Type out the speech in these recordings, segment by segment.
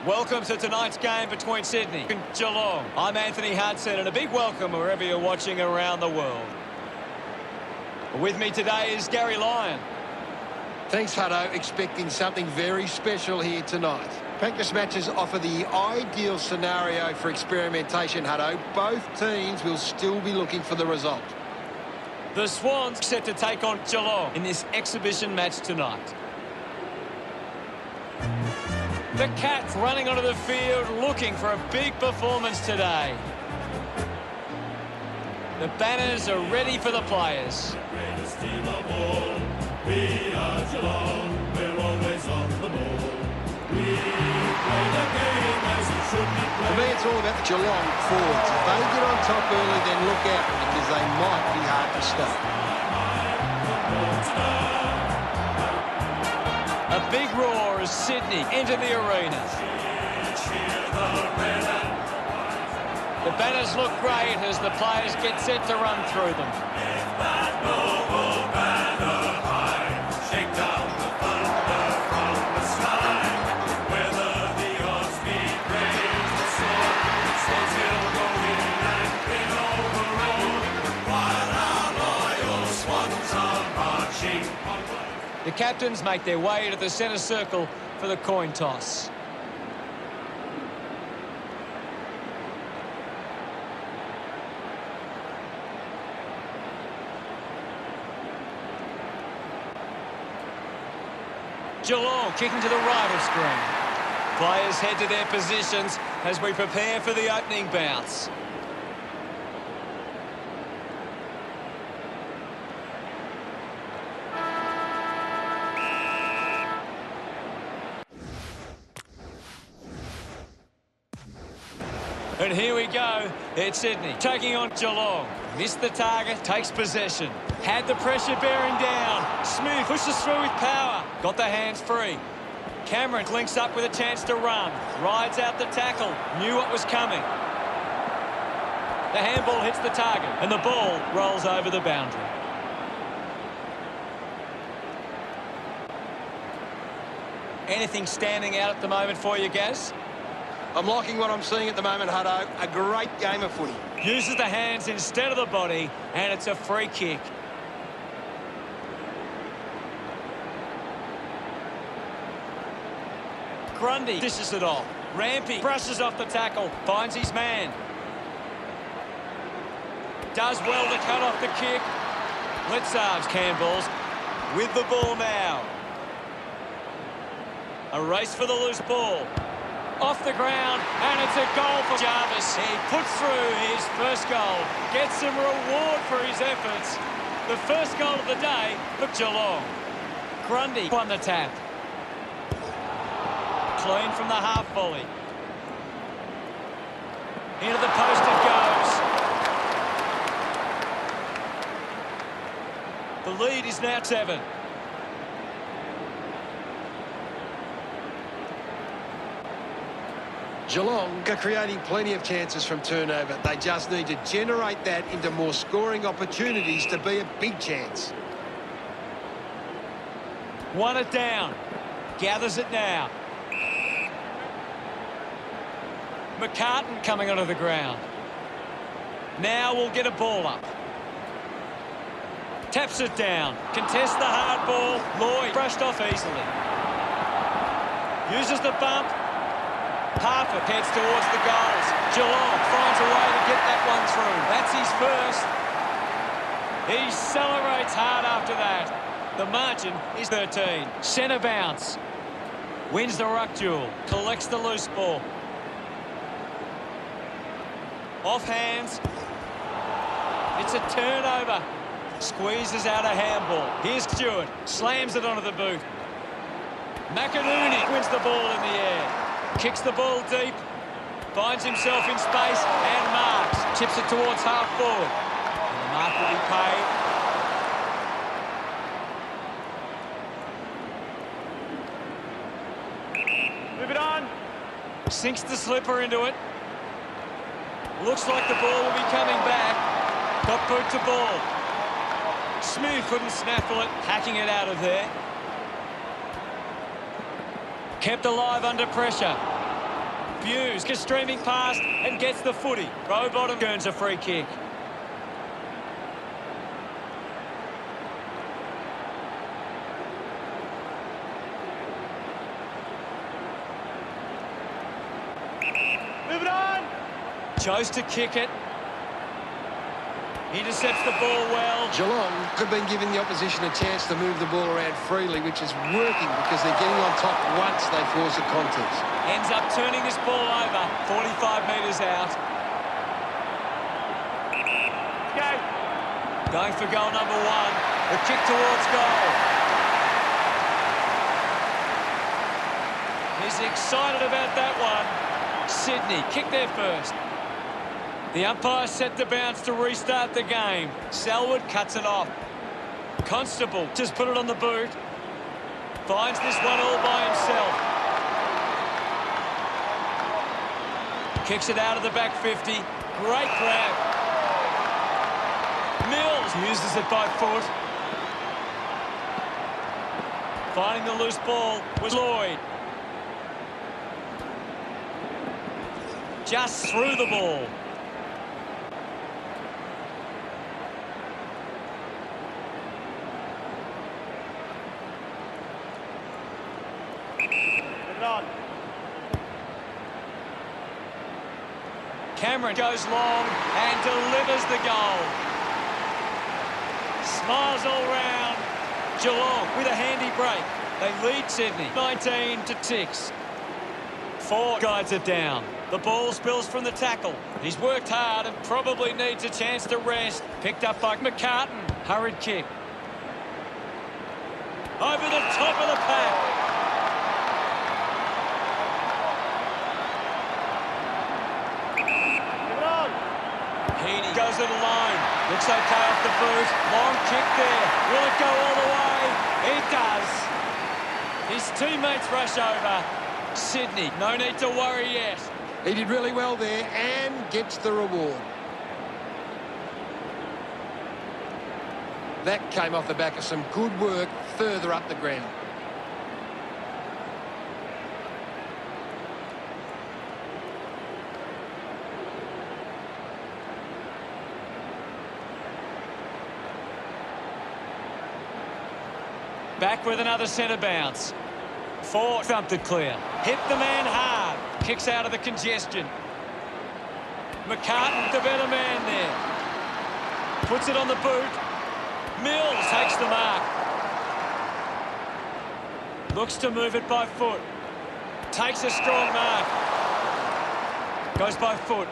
Welcome to tonight's game between Sydney and Geelong. I'm Anthony Hudson, and a big welcome wherever you're watching around the world. With me today is Gary Lyon. Thanks, Hutto. Expecting something very special here tonight. Practice matches offer the ideal scenario for experimentation, Hutto. Both teams will still be looking for the result. The Swans set to take on Geelong in this exhibition match tonight. The Cats running onto the field looking for a big performance today. The banners are ready for the players. Greatest team of all, we are Geelong, we're always on the ball. We play the game as it should be played. For me, it's all about the Geelong forwards. If they get on top early, then look out, because they might be hard to stop. A big roar as Sydney enter the arena. The banners look great as the players get set to run through them. The captains make their way to the centre circle for the coin toss. Geelong kicking to the right of screen. Players head to their positions as we prepare for the opening bounce. And here we go. It's Sydney taking on Geelong. Missed the target, takes possession. Had the pressure bearing down. Smith pushes through with power. Got the hands free. Cameron links up with a chance to run. Rides out the tackle. Knew what was coming. The handball hits the target and the ball rolls over the boundary. Anything standing out at the moment for you, Gaz? I'm liking what I'm seeing at the moment, Hutto. A great game of footy. Uses the hands instead of the body, and it's a free kick. Grundy dishes it off. Rampy brushes off the tackle, finds his man. Does well to cut off the kick. Litzarves Campbell's with the ball now. A race for the loose ball. Off the ground, and it's a goal for Jarvis. He puts through his first goal, gets some reward for his efforts. The first goal of the day for Geelong. Grundy won the tap. Clean from the half volley. Into the post it goes. The lead is now 7. Geelong are creating plenty of chances from turnover. They just need to generate that into more scoring opportunities to be a big chance. Won it down. Gathers it now. McCartan coming onto the ground. Now we'll get a ball up. Taps it down. Contests the hard ball. Lloyd brushed off easily. Uses the bump. Harper heads towards the goals. Geelong finds a way to get that one through. That's his first. He celebrates hard after that. The margin is 13. Centre bounce. Wins the ruck duel. Collects the loose ball. Off hands. It's a turnover. Squeezes out a handball. Here's Stewart. Slams it onto the boot. McInerney wins the ball in the air. Kicks the ball deep, finds himself in space and marks. Chips it towards half forward. And the mark will be paid. Move it on. Sinks the slipper into it. Looks like the ball will be coming back. Got boot to ball. Smooth couldn't snaffle it, hacking it out of there. Kept alive under pressure. Views, gets streaming past and gets the footy. Row bottom earns a free kick. Move it on! Chose to kick it. Intercepts the ball well. Geelong have been giving the opposition a chance to move the ball around freely, which is working because they're getting on top once they force a contest. Ends up turning this ball over, 45 metres out. Go! Going for goal number one. The kick towards goal. He's excited about that one. Sydney kick there first. The umpire set the bounce to restart the game. Selwood cuts it off. Constable just put it on the boot. Finds this one all by himself. Kicks it out of the back 50. Great grab. Mills uses it by foot. Finding the loose ball was Lloyd. Just through the ball. Move it on. Cameron goes long and delivers the goal. Smiles all round. Geelong with a handy break. They lead Sydney 19-6. 4 guides it down. The ball spills from the tackle. He's worked hard and probably needs a chance to rest. Picked up by McCartan. Hurried kick. Over the top of the pack. Move it on! Heaney goes it alone. Looks okay off the boot. Long kick there. Will it go all the way? It does. His teammates rush over. Sydney, no need to worry yet. He did really well there and gets the reward. That came off the back of some good work further up the ground. Back with another centre bounce. 4 thumped it clear. Hit the man hard. Kicks out of the congestion. McCartan, the better man there. Puts it on the boot. Mills takes the mark. Looks to move it by foot. Takes a strong mark. Goes by foot.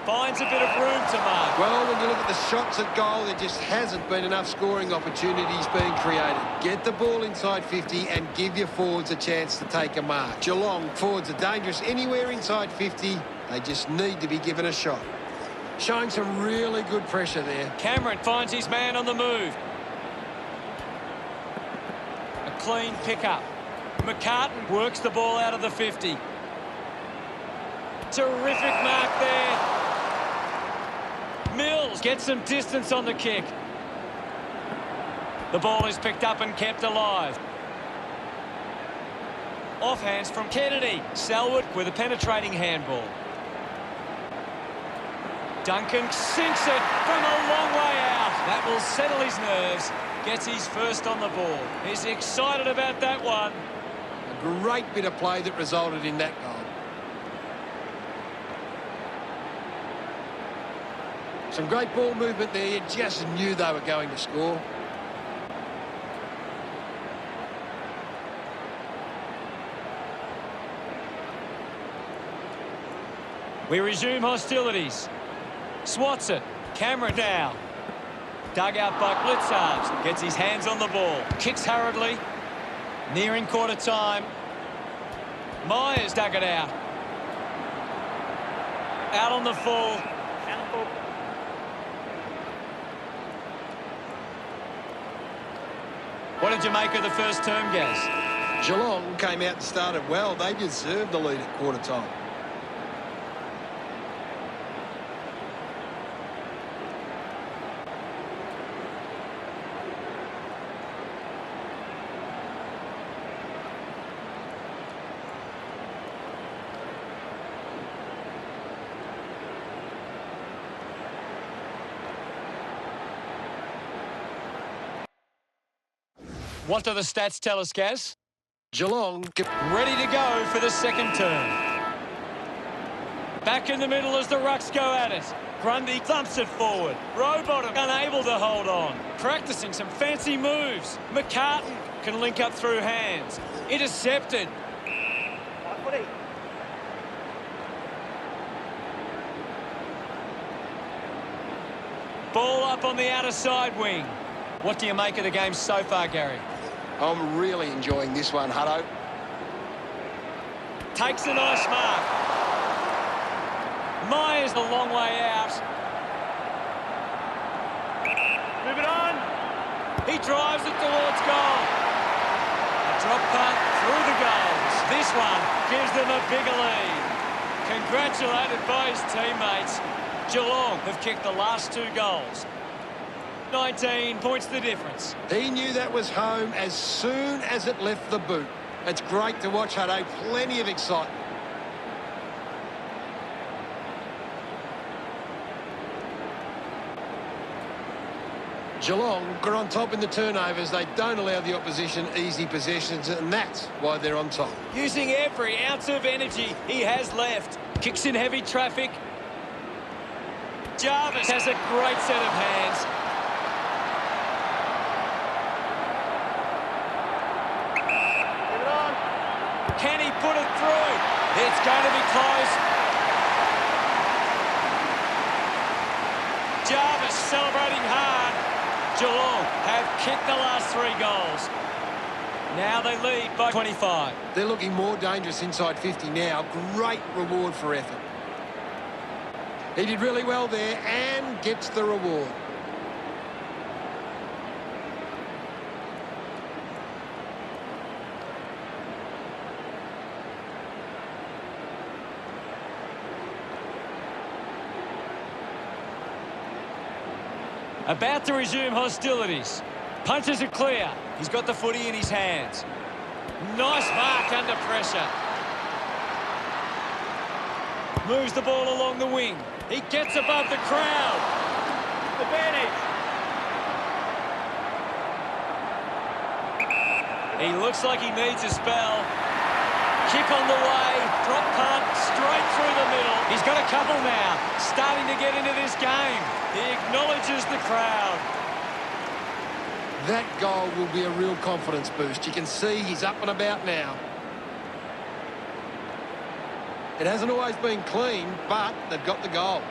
Finds a bit of room to mark. Well, when you look at the shots at goal, there just hasn't been enough scoring opportunities being created. Get the ball inside 50 and give your forwards a chance to take a mark. Geelong forwards are dangerous anywhere inside 50. They just need to be given a shot. Showing some really good pressure there. Cameron finds his man on the move. A clean pickup. McCartan works the ball out of the 50. Terrific mark there. Mills gets some distance on the kick. The ball is picked up and kept alive. Offhands from Kennedy. Selwood with a penetrating handball. Duncan sinks it from a long way out. That will settle his nerves. Gets his first on the ball. He's excited about that one. A great bit of play that resulted in that goal. Some great ball movement there. You just knew they were going to score. We resume hostilities. Swats it. Cameron now. Dug out by Blitzards. Gets his hands on the ball. Kicks hurriedly. Nearing quarter time. Myers dug it out. Out on the full. What did you make of the first term, Gaz? Geelong came out and started well. They deserved the lead at quarter time. What do the stats tell us, Gaz? Geelong Ready to go for the second turn. Back in the middle as the Rucks go at it. Grundy thumps it forward. Rowbottom unable to hold on. Practicing some fancy moves. McCartan can link up through hands. Intercepted. Right footy. Ball up on the outer side wing. What do you make of the game so far, Gary? I'm really enjoying this one, Hutto. Takes a nice mark. Myers a long way out. Move it on. He drives it towards goal. A drop punt through the goals. This one gives them a bigger lead. Congratulated by his teammates. Geelong have kicked the last 2 goals. 19 points the difference. He knew that was home as soon as it left the boot. It's great to watch, Hutto. Plenty of excitement. Geelong are on top in the turnovers. They don't allow the opposition easy possessions, and that's why they're on top. Using every ounce of energy he has left. Kicks in heavy traffic. Jarvis has a great set of hands. Move it on. Can he put it through? It's going to be close. Jarvis celebrating hard. Geelong have kicked the last 3 goals. Now they lead by 25. They're looking more dangerous inside 50 now. Great reward for effort. He did really well there and gets the reward. About to resume hostilities. Punches it clear. He's got the footy in his hands. Nice mark under pressure. Moves the ball along the wing. He gets above the crowd. Advantage. He looks like he needs a spell. Kick on the way. Drop punt straight through the middle. He's got a couple now. Starting to get into this game. He acknowledges the crowd. That goal will be a real confidence boost. You can see he's up and about now. It hasn't always been clean, but they've got the goal.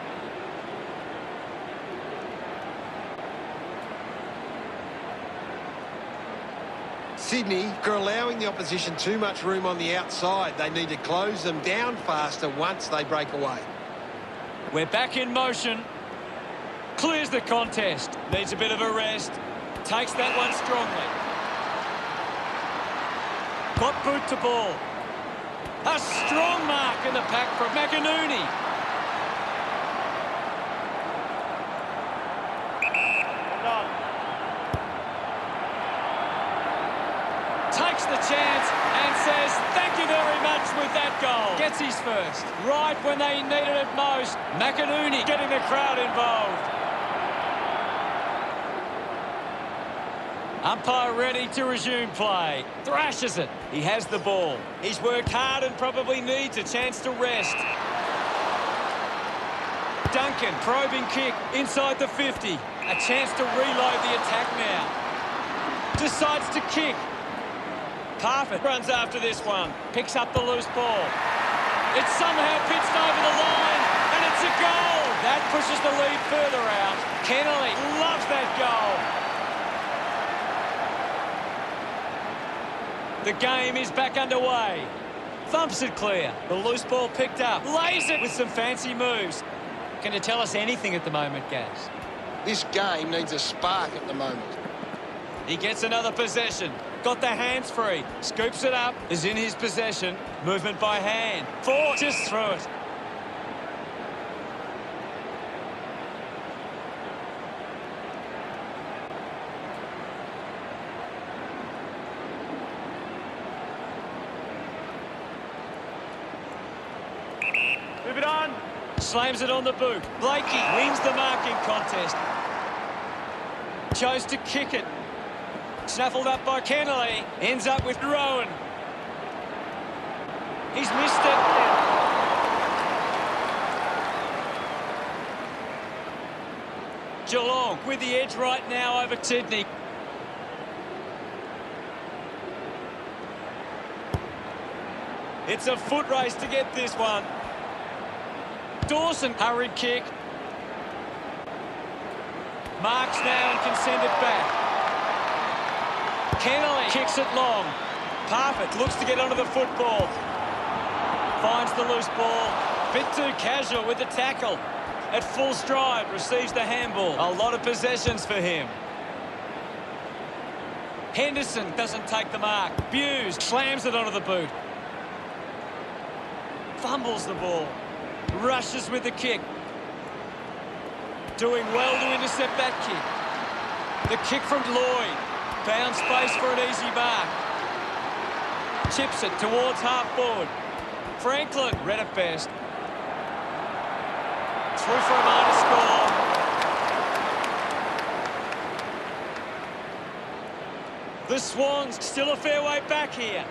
Sydney are allowing the opposition too much room on the outside. They need to close them down faster once they break away. We're back in motion. Clears the contest. Needs a bit of a rest. Takes that one strongly. Got boot to ball. A strong mark in the pack from McInerney. Move on. Takes the chance and says thank you very much with that goal. Gets his first. Right when they needed it most. McInerney getting the crowd involved. Umpire ready to resume play. Thrashes it. He has the ball. He's worked hard and probably needs a chance to rest. Duncan, probing kick inside the 50. A chance to reload the attack now. Decides to kick. Parfitt runs after this one. Picks up the loose ball. It's somehow pitched over the line, and it's a goal. That pushes the lead further out. Kennelly loves that goal. The game is back underway. Thumps it clear. The loose ball picked up. Lays it with some fancy moves. Can you tell us anything at the moment, Gaz? This game needs a spark at the moment. He gets another possession. Got the hands free. Scoops it up. Is in his possession. Movement by hand. Just through it. Move it on. Slams it on the boot. Blakey wins the marking contest. Chose to kick it. Snaffled up by Kennelly. Ends up with Rowan. He's missed it. Geelong with the edge right now over Sydney. It's a foot race to get this one. Dawson, hurried kick. Marks now and can send it back. Kennelly kicks it long. Parfitt looks to get onto the football. Finds the loose ball. Bit too casual with the tackle. At full stride, receives the handball. A lot of possessions for him. Henderson doesn't take the mark. Buse slams it onto the boot. Fumbles the ball. Rushes with the kick. Doing well to intercept that kick. The kick from Lloyd. Found space for an easy mark. Chips it towards half forward. Franklin read it best. Through for a minor score. The Swans still a fair way back here.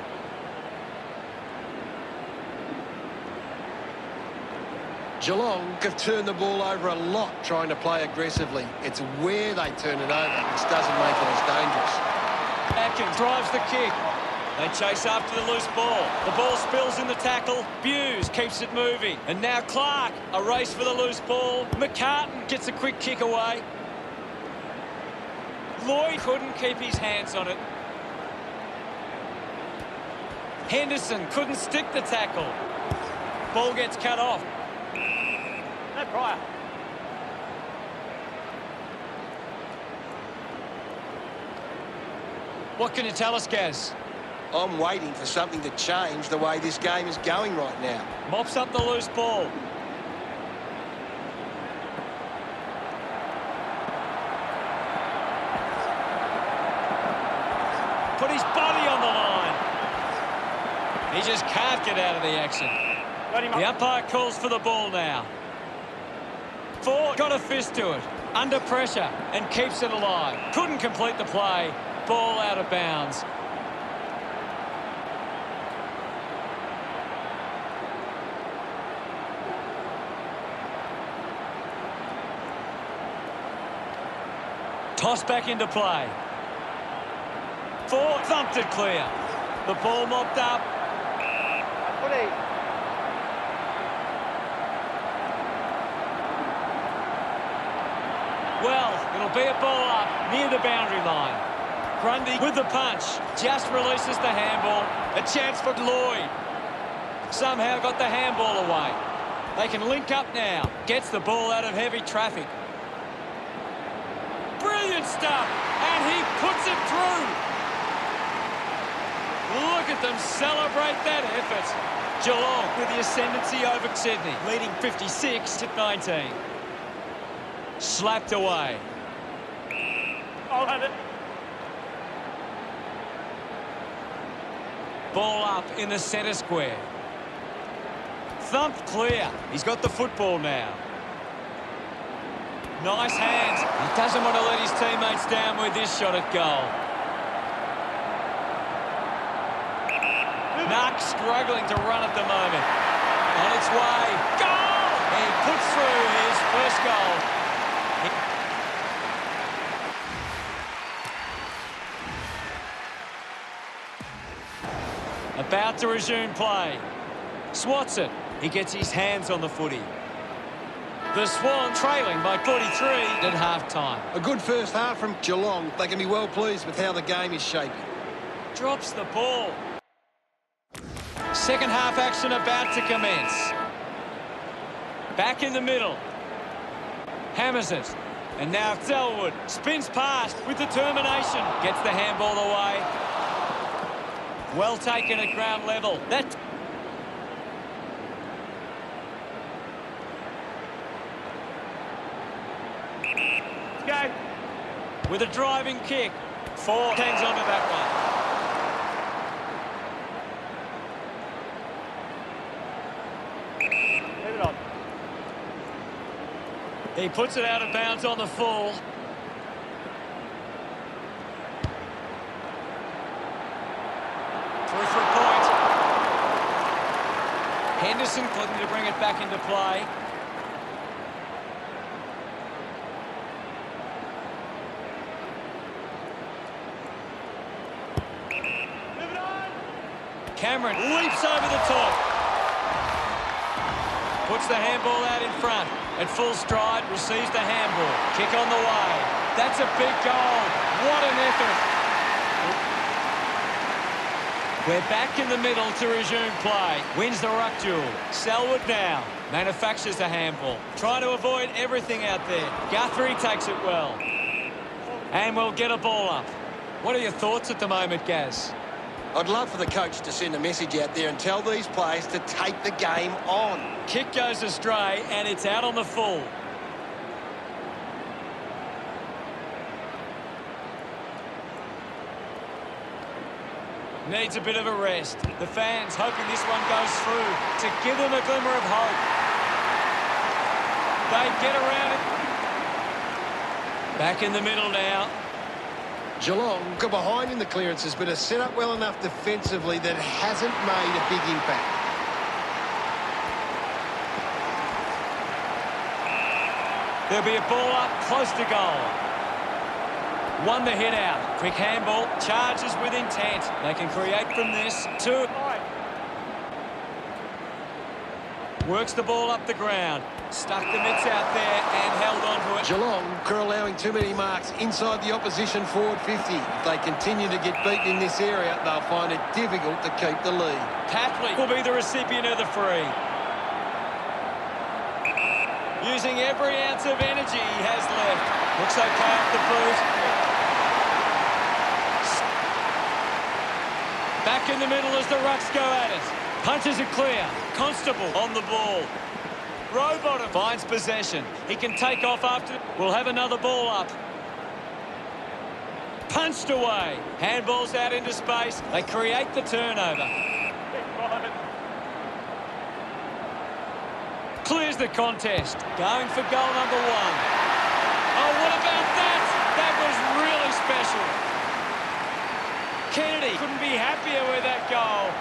Geelong have turned the ball over a lot trying to play aggressively. It's where they turn it over which doesn't make it as dangerous. Atkins drives the kick. They chase after the loose ball. The ball spills in the tackle. Buse keeps it moving. And now Clark, a race for the loose ball. McCartan gets a quick kick away. Lloyd couldn't keep his hands on it. Henderson couldn't stick the tackle. Ball gets cut off. No prior. What can you tell us, Gaz? I'm waiting for something to change the way this game is going right now. Mops up the loose ball. Put his body on the line. He just can't get out of the action. The umpire calls for the ball now. Ford got a fist to it. Under pressure and keeps it alive. Couldn't complete the play. Ball out of bounds. Toss back into play. Ford thumped it clear. The ball mopped up. Footy. Well, it'll be a ball up near the boundary line. Grundy with the punch. Just releases the handball. A chance for Lloyd. Somehow got the handball away. They can link up now. Gets the ball out of heavy traffic. Brilliant stuff. And he puts it through. Look at them celebrate that effort. Geelong with the ascendancy over Sydney, leading 56-19. Slapped away. I'll have it. Ball up in the centre square. Thumped clear. He's got the football now. Nice hands. He doesn't want to let his teammates down with this shot at goal. Nark struggling to run at the moment. On its way. Goal! He puts through his first goal. About to resume play. Swats it. He gets his hands on the footy. The Swans trailing by 43 at half-time. A good first half from Geelong. They can be well pleased with how the game is shaping. Drops the ball. Second half action about to commence. Back in the middle. Hammers it. And now Selwood spins past with determination. Gets the handball away. Well taken at ground level. That. Go. With a driving kick. Ford hangs on to that Leave it on. one. He puts it out of bounds on the full. Through for a point. Henderson looking to bring it back into play. Move it on. Cameron leaps over the top. Puts the handball out in front. At full stride, receives the handball. Kick on the way. That's a big goal. What an effort. We're back in the middle to resume play. Wins the ruck duel. Selwood now. Manufactures the handball. Trying to avoid everything out there. Guthrie takes it well. And we'll get a ball up. What are your thoughts at the moment, Gaz? I'd love for the coach to send a message out there and tell these players to take the game on. Kick goes astray and it's out on the full. Needs a bit of a rest. The fans hoping this one goes through to give them a glimmer of hope. They get around it. Back in the middle now. Geelong got behind in the clearances, but are set up well enough defensively that hasn't made a big impact. There'll be a ball up close to goal. Won the hit out. Quick handball. Charges with intent. They can create from this. Two. Works the ball up the ground. Stuck the mitts out there and held on to it. Geelong are allowing too many marks inside the opposition forward 50. If they continue to get beaten in this area, they'll find it difficult to keep the lead. Tapley will be the recipient of the free. Using every ounce of energy he has left. Looks okay off the boot. Back in the middle as the Rucks go at it. Punches it clear. Constable on the ball. Rowbottom finds possession. He can take off after. We'll have another ball up. Punched away. Handballs out into space. They create the turnover. Clears the contest. Going for goal number one. Oh, what about that? That was really special. Kennedy couldn't be happier with that goal.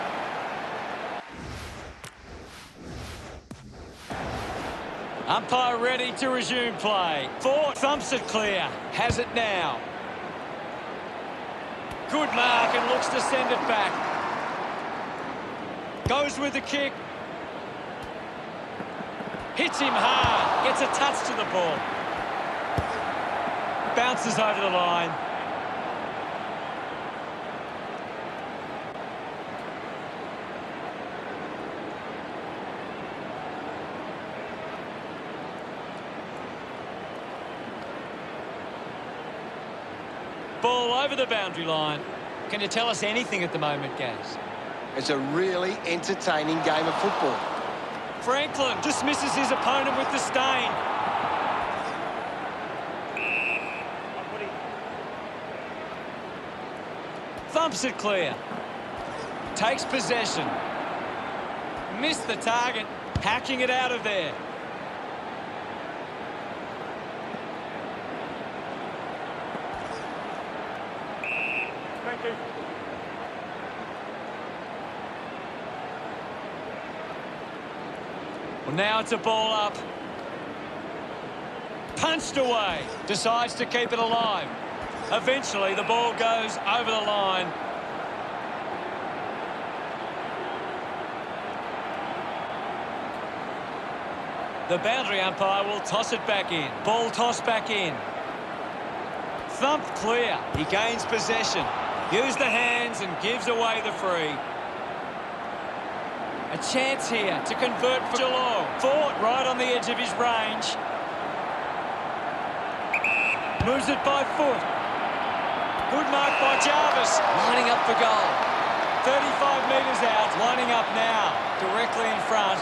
Umpire ready to resume play. Ford thumps it clear. Has it now. Good mark and looks to send it back. Goes with the kick. Hits him hard. Gets a touch to the ball. Bounces over the line. Ball over the boundary line. Can you tell us anything at the moment, Gaz? It's a really entertaining game of football. Franklin dismisses his opponent with disdain. Thumps it clear. Takes possession. Missed the target. Hacking it out of there. Thank you. Well, now it's a ball up. Punched away. Decides to keep it alive. Eventually, the ball goes over the line. The boundary umpire will toss it back in. Ball tossed back in. Thumped clear. He gains possession. Used the hands and gives away the free. A chance here to convert for Geelong. Ford right on the edge of his range. Moves it by foot. Good mark by Jarvis. Lining up for goal. 35 metres out. Lining up now. Directly in front.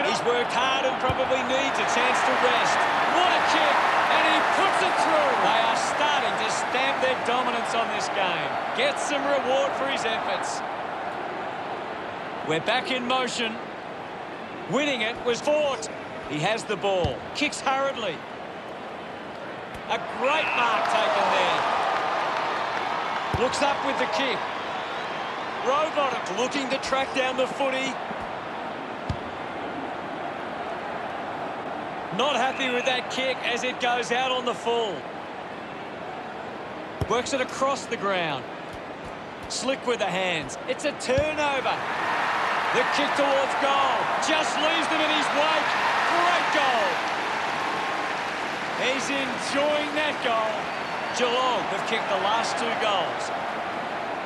He's worked hard and probably needs a chance to rest. What a kick! And he puts it through. They are starting to stamp their dominance on this game. Gets some reward for his efforts. We're back in motion. Winning it was Fort. He has the ball. Kicks hurriedly. A great mark taken there. Looks up with the kick. Robotic looking to track down the footy. Not happy with that kick as it goes out on the full. Works it across the ground. Slick with the hands. It's a turnover. The kick towards goal. Just leaves them in his wake. Great goal. He's enjoying that goal. Geelong have kicked the last 2 goals.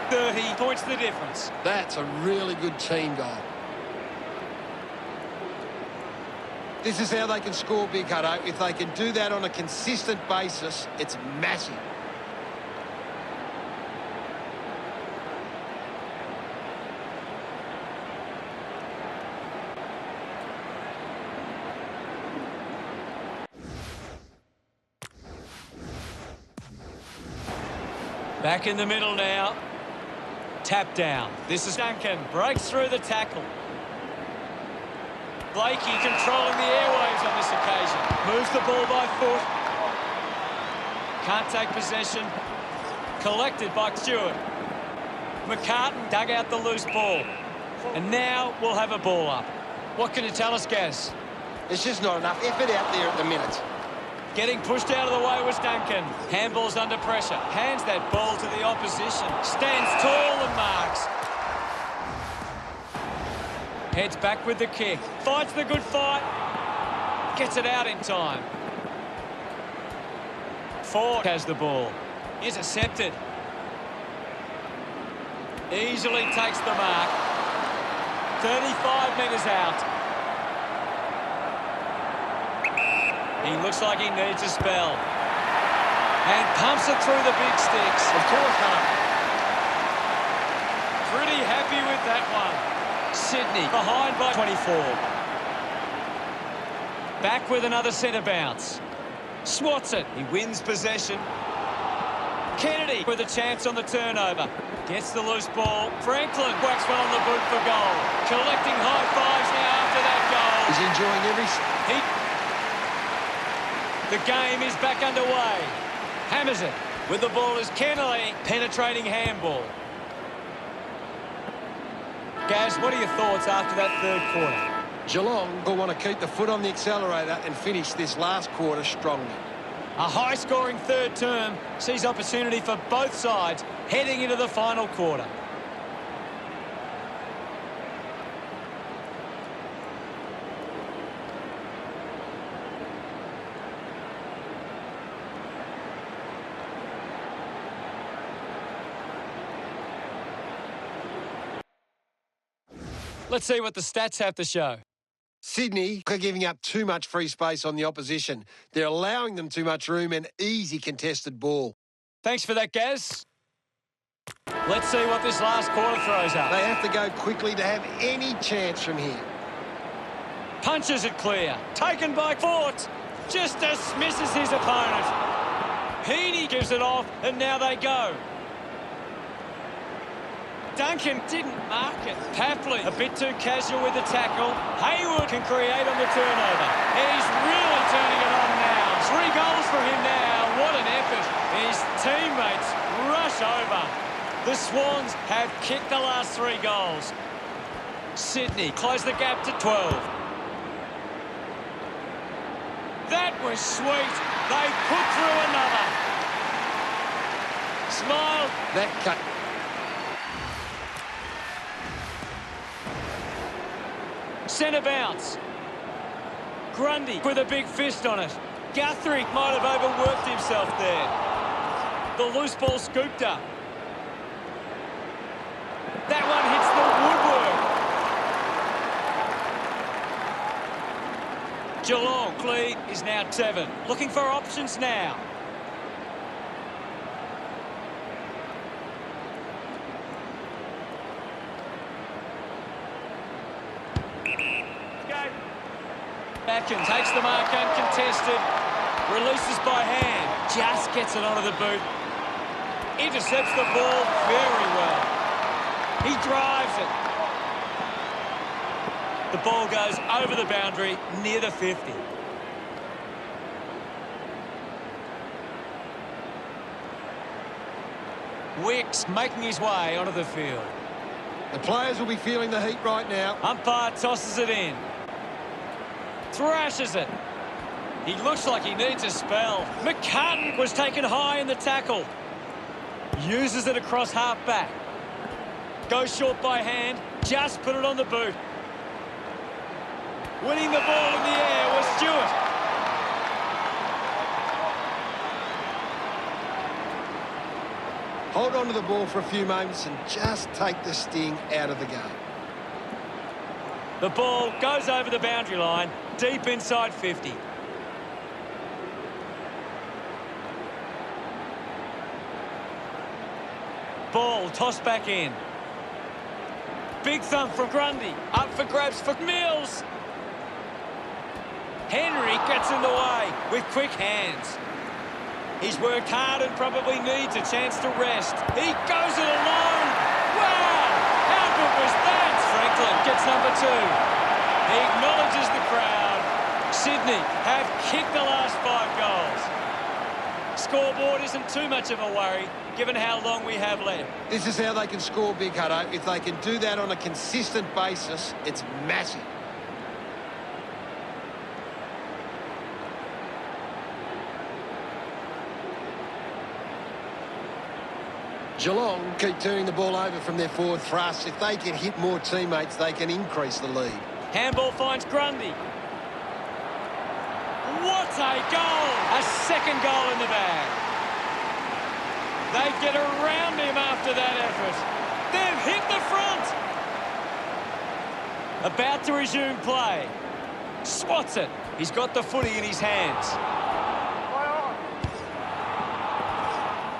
30 points the difference. That's a really good team goal. This is how they can score big, Hutto. If they can do that on a consistent basis, it's massive. Back in the middle now. Tap down. This is Duncan. Breaks through the tackle. Blakey controlling the airwaves on this occasion. Moves the ball by foot. Can't take possession. Collected by Stewart. McCartan dug out the loose ball. And now we'll have a ball up. What can you tell us, Gaz? There's just not enough effort out there at the minute. Getting pushed out of the way was Duncan. Handball's under pressure. Hands that ball to the opposition. Stands tall and marks. Heads back with the kick. Fights the good fight. Gets it out in time. Ford has the ball. Intercepted. Easily takes the mark. 35 metres out. He looks like he needs a spell. And pumps it through the big sticks. Of course not. Pretty happy with that one. Sydney behind by 24. Back with another centre bounce. Swats it. He wins possession. Kennedy with a chance on the turnover. Gets the loose ball. Franklin whacks one on the boot for goal. Collecting high fives now after that goal. He's enjoying every... The game is back underway. Hammers it. With the ball is Kennedy. Penetrating handball. Gaz, what are your thoughts after that third quarter? Geelong will want to keep the foot on the accelerator and finish this last quarter strongly. A high-scoring third term sees opportunity for both sides heading into the final quarter. Let's see what the stats have to show. Sydney are giving up too much free space on the opposition. They're allowing them too much room and easy contested ball. Thanks for that, Gaz. Let's see what this last quarter throws up. They have to go quickly to have any chance from here. Punches it clear. Taken by Fort. Just dismisses his opponent. Heaney gives it off, and now they go. Duncan didn't mark it. Papley a bit too casual with the tackle. Hayward can create on the turnover. He's really turning it on now. 3 goals for him now. What an effort. His teammates rush over. The Swans have kicked the last 3 goals. Sydney close the gap to 12. That was sweet. They put through another. Smile. That cut. Centre bounce. Grundy with a big fist on it. Guthrie might have overworked himself there. The loose ball scooped up. That one hits the woodwork. Geelong lead is now 7. Looking for options now. Atkins takes the mark uncontested. Releases by hand. Just gets it onto the boot. Intercepts the ball very well. He drives it. The ball goes over the boundary near the 50. Wicks making his way onto the field. The players will be feeling the heat right now. Umpire tosses it in. Thrashes it. He looks like he needs a spell. McCartan was taken high in the tackle. Uses it across half-back. Goes short by hand. Just put it on the boot. Winning the ball in the air was Stewart. Hold on to the ball for a few moments and just take the sting out of the game. The ball goes over the boundary line, deep inside 50. Ball tossed back in. Big thump from Grundy. Up for grabs for Mills. Henry gets in the way with quick hands. He's worked hard and probably needs a chance to rest. He goes it alone. Wow! How good was that? Franklin gets number 2. He acknowledges the crowd. Sydney have kicked the last 5 goals. Scoreboard isn't too much of a worry, given how long we have left. This is how they can score big, Hutto. If they can do that on a consistent basis, it's massive. Geelong keep turning the ball over from their forward thrust. If they can hit more teammates, they can increase the lead. Handball finds Grundy. What a goal! A second goal in the bag. They get around him after that effort. They've hit the front. About to resume play. Swats it. He's got the footy in his hands.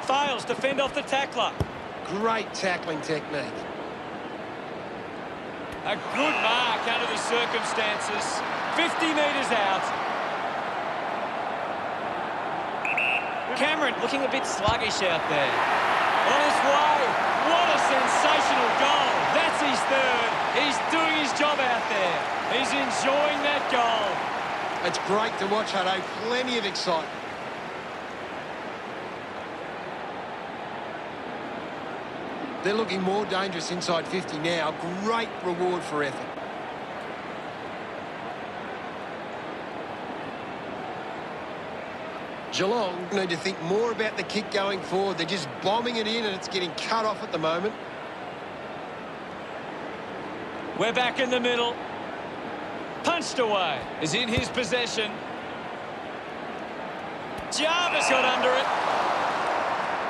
Fails to fend off the tackler. Great tackling technique. A good mark under the circumstances. 50 metres out. Cameron looking a bit sluggish out there. On his way. What a sensational goal. That's his third. He's doing his job out there. He's enjoying that goal. It's great to watch, Hutto. Plenty of excitement. They're looking more dangerous inside 50 now. Great reward for effort. Geelong need to think more about the kick going forward. They're just bombing it in and it's getting cut off at the moment. We're back in the middle. Punched away. Is in his possession. Jarvis got under it.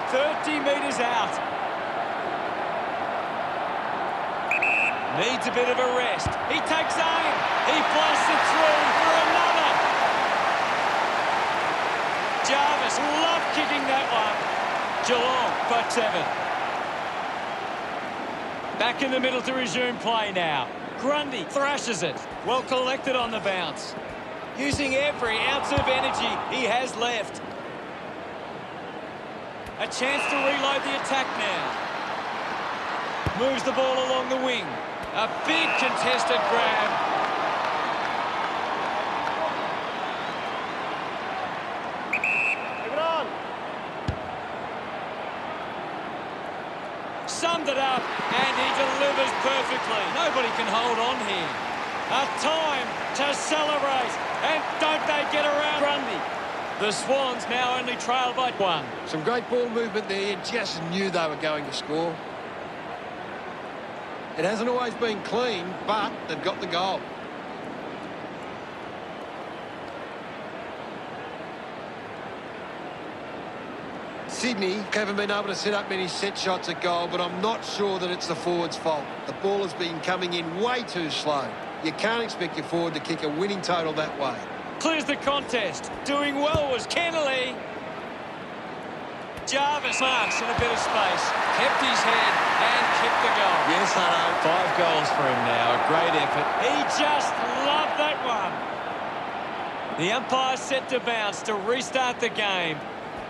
30 metres out. Needs a bit of a rest. He takes aim. He blasts it through for another. Jarvis loved kicking that one. Geelong got 7. Back in the middle to resume play now. Grundy thrashes it. Well collected on the bounce. Using every ounce of energy he has left. A chance to reload the attack now. Moves the ball along the wing. A big contested grab. Give it on. Summed it up, and he delivers perfectly. Nobody can hold on here. A time to celebrate, and don't they get around Grundy? The Swans now only trail by 1. Some great ball movement there. You just knew they were going to score. It hasn't always been clean, but they've got the goal. Sydney haven't been able to set up many set shots at goal, but I'm not sure that it's the forward's fault. The ball has been coming in way too slow. You can't expect your forward to kick a winning total that way. Clears the contest. Doing well was Kennelly. Jarvis marks in a bit of space. Kept his head and kicked the goal. Yes, I know. 5 goals for him now. A great effort. He just loved that one. The umpire set to bounce to restart the game.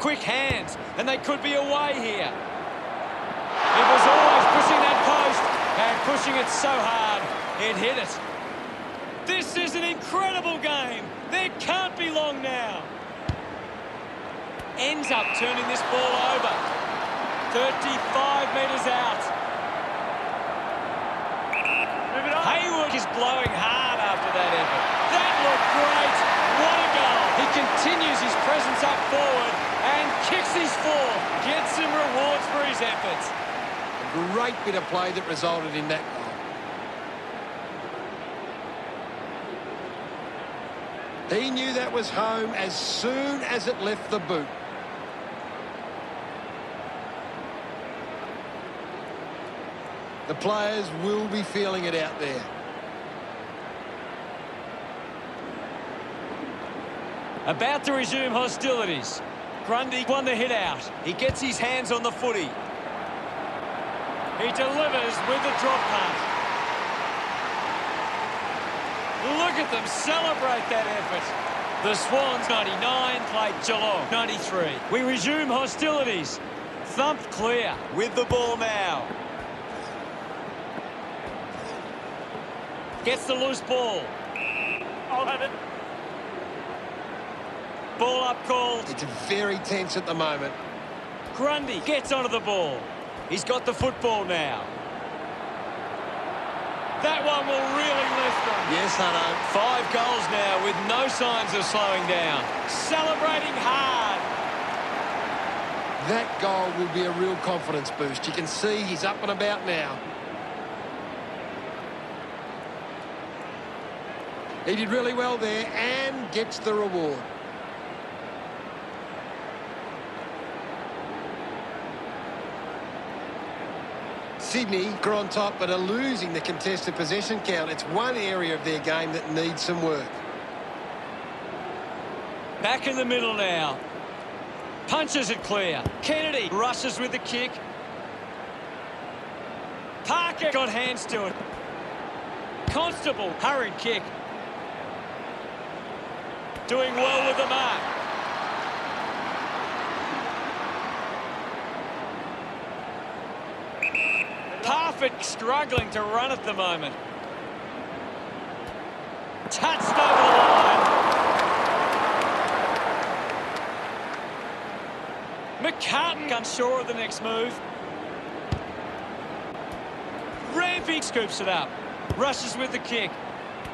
Quick hands, and they could be away here. It was always pushing that post, and pushing it so hard, it hit it. This is an incredible game. There can't be long now. Ends up turning this ball over. 35 metres out. Hayward is blowing hard after that effort. That looked great. What a goal. He continues his presence up forward and kicks his fourth. Gets some rewards for his efforts. A great bit of play that resulted in that goal. He knew that was home as soon as it left the boot. The players will be feeling it out there. About to resume hostilities. Grundy won the hit out. He gets his hands on the footy. He delivers with the drop punt. Look at them celebrate that effort. The Swans 99 played Geelong 93. We resume hostilities. Thumped clear with the ball now. Gets the loose ball. I'll have it. Ball up called. It's very tense at the moment. Grundy gets onto the ball. He's got the football now. That one will really lift them. Yes, Hutto. 5 goals now with no signs of slowing down. Celebrating hard. That goal will be a real confidence boost. You can see he's up and about now. He did really well there and gets the reward. Sydney are on top but are losing the contested possession count. It's one area of their game that needs some work. Back in the middle now. Punches it clear. Kennedy rushes with the kick. Parker got hands to it. Constable, hurried kick. Doing well with the mark. Parfitt struggling to run at the moment. Touched over the line. McCartan unsure of the next move. Rampy scoops it up. Rushes with the kick.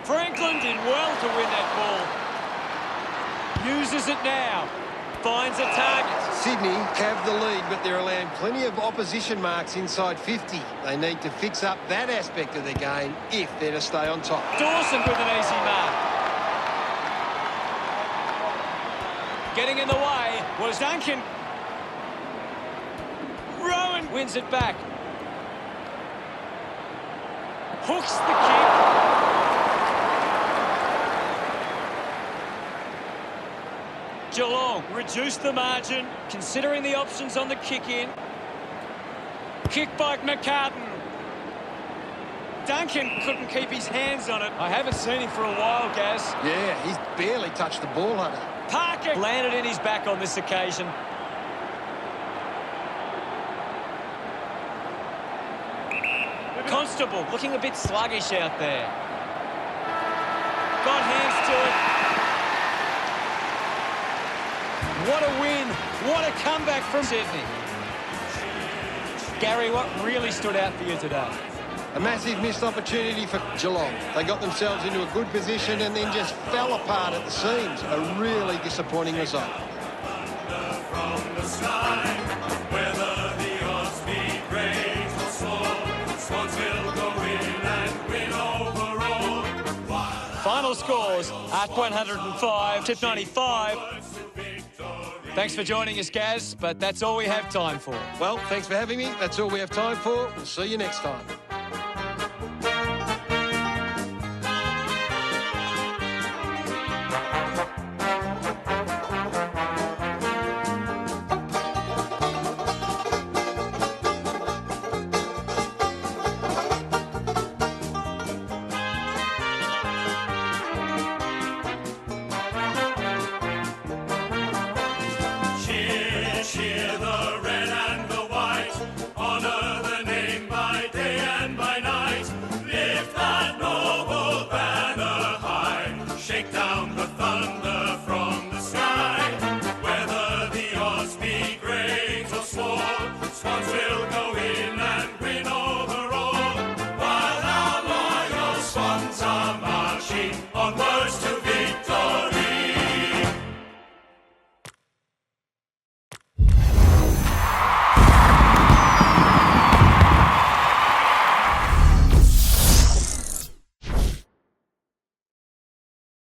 Franklin did well to win that ball. Uses it now. Finds a target. Sydney have the lead, but they're allowing plenty of opposition marks inside 50. They need to fix up that aspect of their game if they're to stay on top. Dawson with an easy mark. Getting in the way was Duncan. Rowan wins it back. Hooks the kick. Geelong reduced the margin, considering the options on the kick-in. Kick by McCartan. Duncan couldn't keep his hands on it. I haven't seen him for a while, Gaz. Yeah, he's barely touched the ball, Hunter. Parker landed in his back on this occasion. Constable looking a bit sluggish out there. Got hands to it. What a win. What a comeback from Sydney. Gary, what really stood out for you today? A massive missed opportunity for Geelong. They got themselves into a good position and then just fell apart at the seams. A really disappointing result. From the sky, whether the odds be great or small, Swans will go in and win overall. Final scores at 105 to 95. Thanks for joining us, Gaz, but that's all we have time for. Well, thanks for having me. That's all we have time for. We'll see you next time.